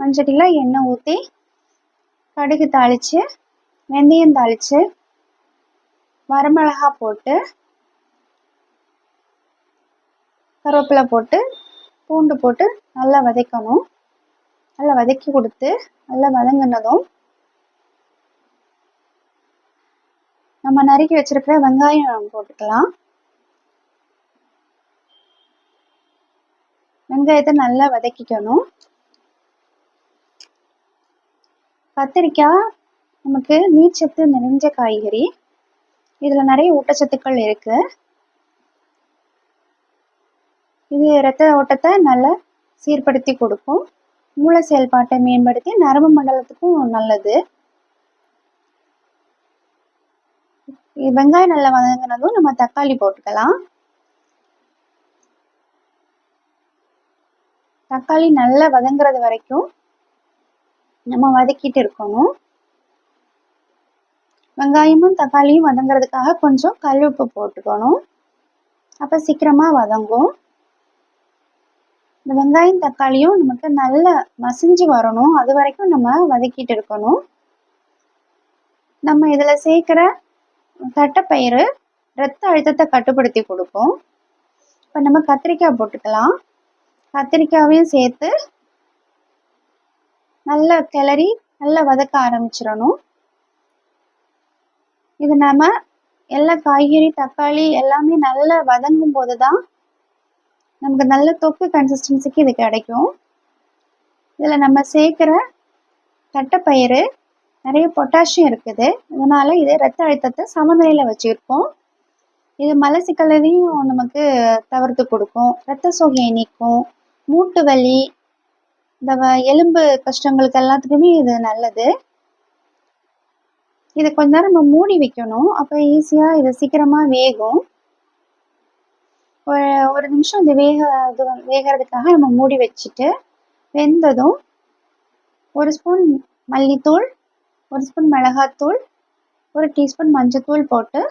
மண்சட்டியில் எண்ணெய் ஊற்றி கடுகு தாளித்து வெந்தயம் தாளித்து வரமிளகா போட்டு கருவேப்பிலை போட்டு பூண்டு போட்டு நல்லா வதக்கணும். நல்லா வதக்கி கொடுத்து நல்லா வதங்கினதும் நம்ம நறுக்கி வச்சிருக்கிற வெங்காயம் போட்டுக்கலாம். வெங்காயத்தை நல்லா வதக்கிக்கணும். கத்திரிக்காய் நமக்கு நீர்ச்சத்து நிறைஞ்ச காய்கறி. இதில் நிறைய ஊட்டச்சத்துக்கள் இருக்கு. இது இரத்த ஓட்டத்தை நல்லா சீர்படுத்தி கொடுக்கும். மூளை செயல்பாட்டை மேம்படுத்தி நரம்பு மண்டலத்துக்கும் நல்லது. வெங்காயம் நல்லா வதங்கினதும் நம்ம தக்காளி போட்டுக்கலாம். தக்காளி நல்லா வதங்குறது வரைக்கும் நம்ம வதக்கிட்டு இருக்கணும். வெங்காயமும் தக்காளியும் வதங்குறதுக்காக கொஞ்சம் கல் உப்பு போட்டுக்கணும். அப்போ சீக்கிரமா வதங்கும். இந்த வெங்காயம் தக்காளியும் நமக்கு நல்லா மசிஞ்சு வரணும். அது வரைக்கும் நம்ம வதக்கிட்டு இருக்கணும். நம்ம இதில் சேர்க்குற தட்டைப்பயிறு இரத்த அழுத்தத்தை கட்டுப்படுத்தி கொடுக்கும். இப்போ நம்ம கத்திரிக்காய் போட்டுக்கலாம். கத்திரிக்காயையும் சேர்த்து நல்லா கிளறி நல்லா வதக்க ஆரம்பிச்சிடணும். இது நம்ம எல்லா காய்கறி தக்காளி எல்லாமே நல்லா வதங்கும் போது தான் நமக்கு நல்ல தொக்கு கன்சிஸ்டன்சிக்கு இது கிடைக்கும். இதில் நம்ம சேர்க்குற தட்டைப்பயிறு நிறைய பொட்டாசியம் இருக்குது. இதனால இது இரத்த அழுத்தத்தை சமநிலையில் வச்சுருக்கோம். இது மலச்சிக்கலையும் நமக்கு தவிர்த்து கொடுக்கும். இரத்த சோகையை நீக்கும். மூட்டு வலி, இந்த எலும்பு கஷ்டங்களுக்கு எல்லாத்துக்குமே இது நல்லது. இதை கொஞ்ச நேரம் நம்ம மூடி வைக்கணும். அப்போ ஈஸியாக இது சீக்கிரமாக வேகும். ஒரு நிமிஷம் இது வேகிறதுக்காக நம்ம மூடி வச்சுட்டு வெந்ததும் 1 ஸ்பூன் மல்லித்தூள், 1 ஸ்பூன் மிளகாத்தூள், 1 டீஸ்பூன் மஞ்சத்தூள் போட்டு